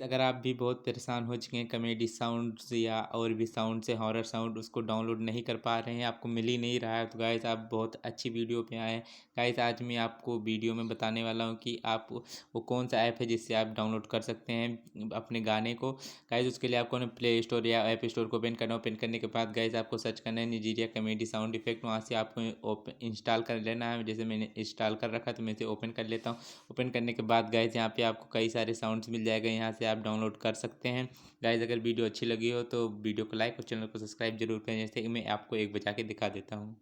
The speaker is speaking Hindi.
अगर आप भी बहुत परेशान हो चुके हैं कॉमेडी साउंड्स या और भी साउंड से, हॉरर साउंड उसको डाउनलोड नहीं कर पा रहे हैं, आपको मिल ही नहीं रहा है, तो गाइस आप बहुत अच्छी वीडियो पे आए हैं। गाइस आज मैं आपको वीडियो में बताने वाला हूँ कि आप वो कौन सा ऐप है जिससे आप डाउनलोड कर सकते हैं अपने गाने को। गाइस उसके लिए आपको ना प्ले स्टोर या ऐप स्टोर को ओपन करना। ओपन करने के बाद गाइस आपको सर्च करना है निजीरिया कॉमेडी साउंड इफेक्ट। वहाँ से आपको इंस्टॉल कर लेना है। जैसे मैंने इंस्टॉल कर रखा तो मैं इसे ओपन कर लेता हूँ। ओपन करने के बाद गाइस यहाँ पे आपको कई सारे साउंड्स मिल जाएगा, यहाँ से आप डाउनलोड कर सकते हैं। गाइस अगर वीडियो अच्छी लगी हो तो वीडियो को लाइक और चैनल को सब्सक्राइब जरूर करें। जैसे कि मैं आपको एक बजा के दिखा देता हूँ।